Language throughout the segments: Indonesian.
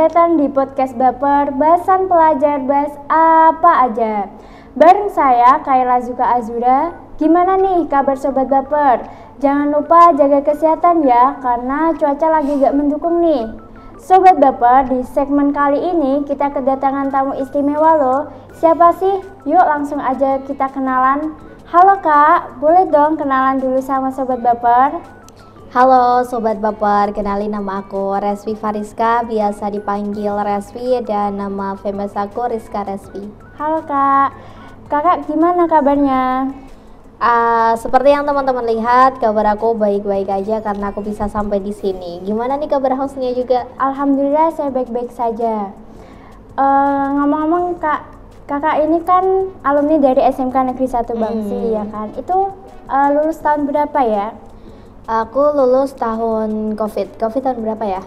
datang di podcast Baper, bahasan pelajar bahas apa aja. Bareng saya, Kaila Zuka Azura. Gimana nih kabar Sobat Baper? Jangan lupa jaga kesehatan ya, karena cuaca lagi gak mendukung nih. Sobat Baper, di segmen kali ini kita kedatangan tamu istimewa loh. Siapa sih? Yuk langsung aja kita kenalan. Halo Kak, boleh dong kenalan dulu sama Sobat Baper? Halo Sobat Baper, kenalin nama aku Resvi Fariska, biasa dipanggil Resvi, dan nama famous aku Rizka Resvi. Halo Kak, Kakak gimana kabarnya? Seperti yang teman-teman lihat, kabar aku baik-baik aja karena aku bisa sampai di sini. Gimana nih kabar hostnya juga? Alhamdulillah saya baik-baik saja. Ngomong-ngomong Kak, Kakak ini kan alumni dari SMK Negeri 1 Bangsi ya kan? Itu lulus tahun berapa ya? Aku lulus tahun COVID tahun berapa ya?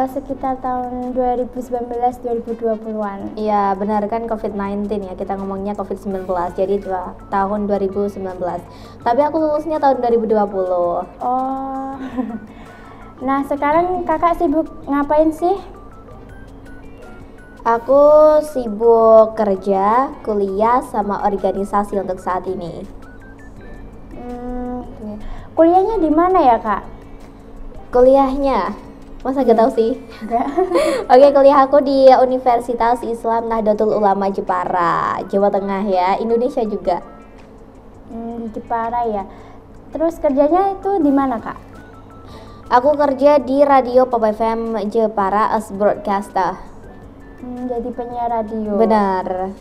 Sekitar tahun 2019-2020an. Iya benar kan, COVID-19 ya, kita ngomongnya COVID-19, jadi tahun 2019. Tapi aku lulusnya tahun 2020. Oh. Nah sekarang kakak sibuk ngapain sih? Aku sibuk kerja, kuliah, sama organisasi untuk saat ini. Kuliahnya di mana ya Kak? Kuliahnya? Masa gak tahu sih? Enggak. Oke, kuliah aku di Universitas Islam Nahdlatul Ulama Jepara, Jawa Tengah ya, Indonesia juga. Di Jepara ya. Terus kerjanya itu di mana Kak? Aku kerja di Radio Pop FM Jepara as broadcaster. Jadi penyiar radio. Benar.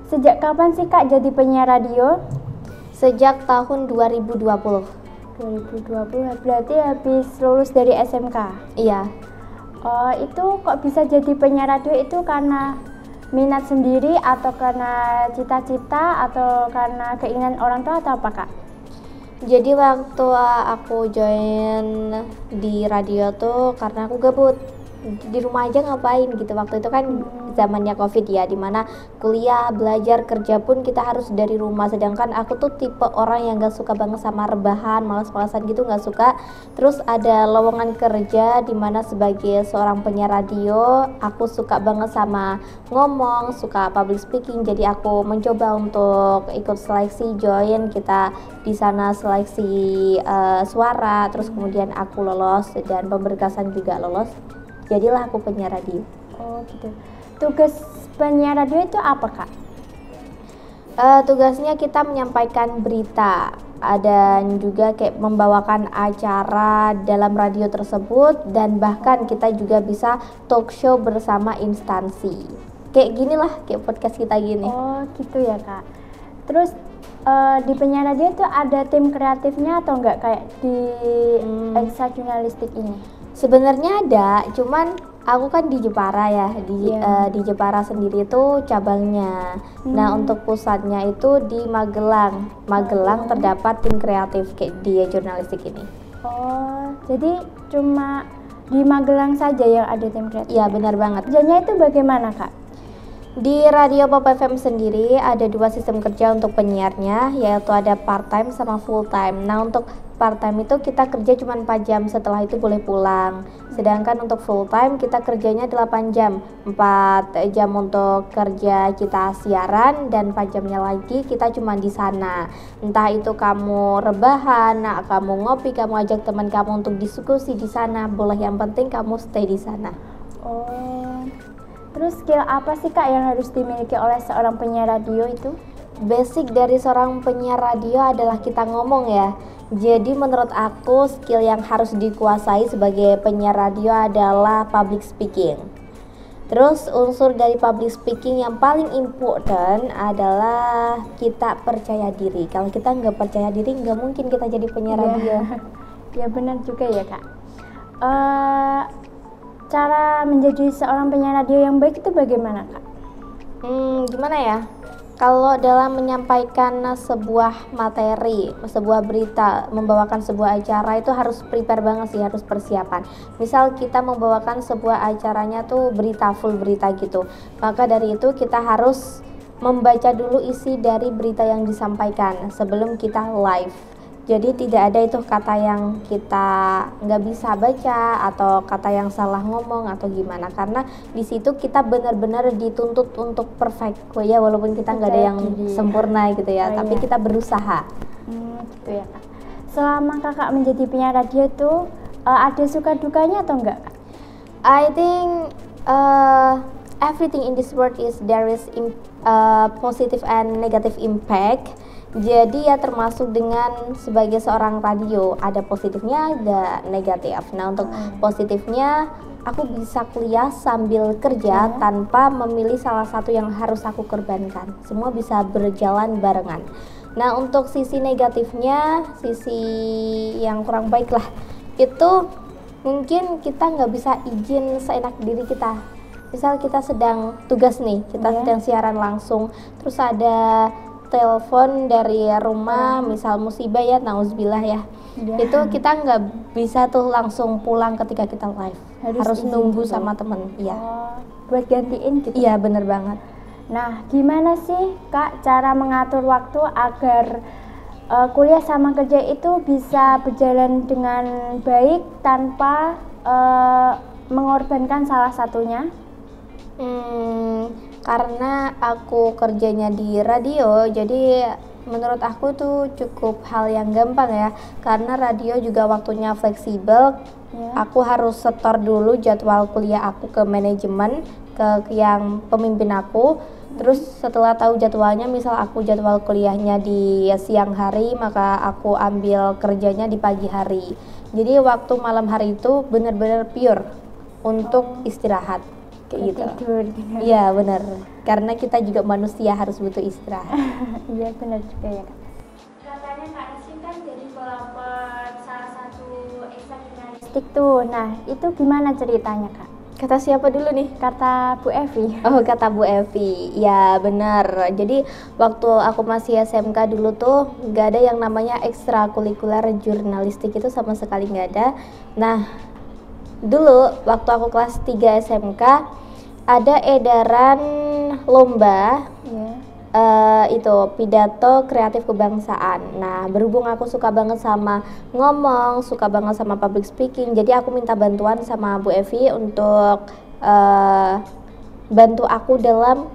Sejak kapan sih Kak jadi penyiar radio? Sejak tahun 2020. 2020 berarti habis lulus dari SMK? Iya. Oh, itu kok bisa jadi penyiar radio itu karena minat sendiri atau karena cita-cita atau karena keinginan orang tua atau apa Kak? Jadi waktu aku join di radio tuh karena aku gabut, di rumah aja ngapain gitu. Waktu itu kan zamannya COVID ya, dimana kuliah, belajar, kerja pun kita harus dari rumah. Sedangkan aku tuh tipe orang yang gak suka banget sama rebahan, malas-malasan gitu, gak suka. Terus ada lowongan kerja dimana sebagai seorang penyiar radio, aku suka banget sama ngomong, suka public speaking. Jadi aku mencoba untuk ikut seleksi, join kita di sana seleksi suara. Terus kemudian aku lolos dan pemberkasan juga lolos. Jadilah aku penyiar radio. Oh gitu. Tugas penyiar radio itu apa Kak? Tugasnya kita menyampaikan berita, dan juga kayak membawakan acara dalam radio tersebut, dan bahkan kita juga bisa talk show bersama instansi. Kayak gini lah, kayak podcast kita gini. Oh gitu ya Kak. Terus di penyiar radio itu ada tim kreatifnya atau enggak kayak di Eksa Jurnalistik ini? Sebenarnya ada, cuman aku kan di Jepara ya, di Jepara sendiri itu cabangnya. Nah untuk pusatnya itu di Magelang. Magelang terdapat tim kreatif kayak di jurnalistik ini. Oh, jadi cuma di Magelang saja yang ada tim kreatif? Iya benar banget. Kerjanya itu bagaimana Kak? Di Radio Pop FM sendiri ada dua sistem kerja untuk penyiarnya, yaitu ada part time sama full time. Nah untuk part time itu kita kerja cuma 4 jam, setelah itu boleh pulang. Sedangkan untuk full time kita kerjanya 8 jam, 4 jam untuk kerja kita siaran, dan 4 jamnya lagi kita cuma di sana. Entah itu kamu rebahan, kamu ngopi, kamu ajak teman kamu untuk diskusi di sana, boleh, yang penting kamu stay di sana. Oh. Terus skill apa sih Kak yang harus dimiliki oleh seorang penyiar radio itu? Basic dari seorang penyiar radio adalah kita ngomong ya. Jadi menurut aku skill yang harus dikuasai sebagai penyiar radio adalah public speaking. Terus unsur dari public speaking yang paling important adalah kita percaya diri. Kalau kita nggak percaya diri, nggak mungkin kita jadi penyiar radio. Ya benar juga ya Kak. Cara menjadi seorang penyiar radio yang baik itu bagaimana Kak? Gimana ya? Kalau dalam menyampaikan sebuah materi, sebuah berita, membawakan sebuah acara itu harus prepare banget sih, harus persiapan. Misal kita membawakan sebuah acaranya tuh berita, full berita gitu. Maka dari itu kita harus membaca dulu isi dari berita yang disampaikan sebelum kita live. Jadi tidak ada itu kata yang kita nggak bisa baca atau kata yang salah ngomong atau gimana, karena di situ kita benar-benar dituntut untuk perfect ya, walaupun kita nggak ada yang sempurna gitu ya, tapi kita berusaha. Gitu ya Kak. Selama Kakak menjadi penyiar radio tuh ada suka dukanya atau enggak? I think everything in this world is there is positive and negative impact. Jadi ya termasuk dengan sebagai seorang radio, ada positifnya, ada negatif. Nah untuk positifnya, aku bisa kuliah sambil kerja tanpa memilih salah satu yang harus aku korbankan. Semua bisa berjalan barengan. Nah untuk sisi negatifnya, sisi yang kurang baik lah, itu mungkin kita nggak bisa izin seenak diri kita. Misal kita sedang tugas nih, kita sedang siaran langsung, terus ada telepon dari rumah, misal musibah ya, nauzubillah ya. Itu kita nggak bisa tuh langsung pulang ketika kita live, harus nunggu sama temen. Iya. Buat gantiin gitu. Iya bener banget. Nah gimana sih Kak cara mengatur waktu agar kuliah sama kerja itu bisa berjalan dengan baik tanpa mengorbankan salah satunya? Karena aku kerjanya di radio, jadi menurut aku tuh cukup hal yang gampang ya, karena radio juga waktunya fleksibel. Aku harus setor dulu jadwal kuliah aku ke manajemen, ke yang pemimpin aku. Terus setelah tahu jadwalnya, misal aku jadwal kuliahnya di siang hari, maka aku ambil kerjanya di pagi hari. Jadi waktu malam hari itu benar-benar pure untuk istirahat. Kayak gitu. Iya benar, karena kita juga manusia harus butuh istirahat. Iya benar juga ya Kak. Katanya Kak Nesrin kan jadi pelapor salah satu ekstrakurikuler tuh. Nah itu gimana ceritanya Kak? Kata siapa dulu nih? Kata Bu Evi. Oh kata Bu Evi, ya benar. Jadi waktu aku masih SMK dulu tuh nggak ada yang namanya ekstrakurikuler jurnalistik, itu sama sekali nggak ada. Nah dulu waktu aku kelas 3 SMK ada edaran lomba itu pidato kreatif kebangsaan. Nah berhubung aku suka banget sama ngomong, suka banget sama public speaking, jadi aku minta bantuan sama Bu Evi untuk bantu aku dalam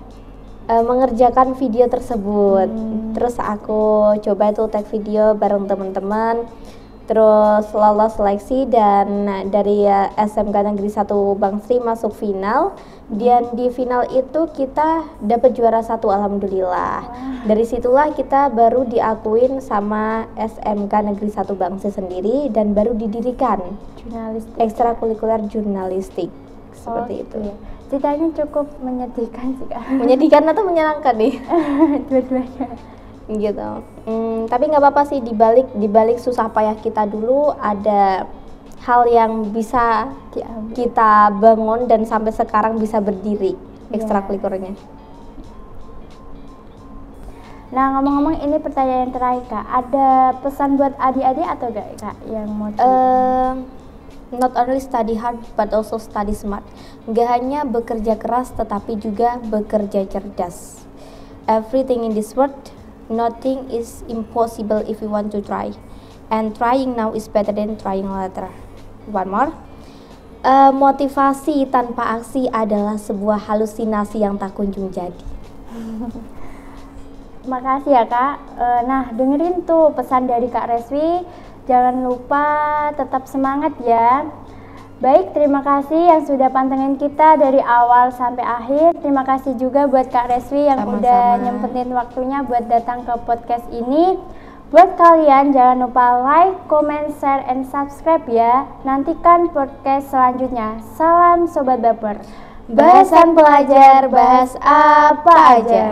mengerjakan video tersebut. Terus aku coba tuh tag video bareng teman-teman, terus lolos seleksi dan dari SMK Negeri 1 Bang Sri masuk final. Dan di final itu kita dapat juara 1, alhamdulillah. Dari situlah kita baru diakuin sama SMK Negeri 1 Bang Sri sendiri dan baru didirikan Jurnalistik. ekstrakurikuler jurnalistik seperti itu. Iya. Ceritanya cukup menyedihkan sih Kak. Menyedihkan atau menyenangkan nih? Dua-duanya. Gitu. Tapi nggak apa-apa sih, dibalik susah payah kita dulu ada hal yang bisa kita bangun dan sampai sekarang bisa berdiri ekstrakurikulernya. Nah ngomong-ngomong, ini pertanyaan terakhir Kak, ada pesan buat adik-adik atau enggak Kak yang mau Not only study hard but also study smart. Nggak hanya bekerja keras tetapi juga bekerja cerdas. Everything in this world, nothing is impossible if you want to try. And trying now is better than trying later. One more. Motivasi tanpa aksi adalah sebuah halusinasi yang tak kunjung jadi. Makasih ya Kak. Nah dengerin tuh pesan dari Kak Reswi. Jangan lupa tetap semangat ya. Baik, terima kasih yang sudah pantengin kita dari awal sampai akhir. Terima kasih juga buat Kak Reswi yang Sama-sama. udah nyempetin waktunya buat datang ke podcast ini. Buat kalian jangan lupa like, comment, share, and subscribe ya. Nantikan podcast selanjutnya. Salam Sobat Baper. Bahasan pelajar, bahas apa aja.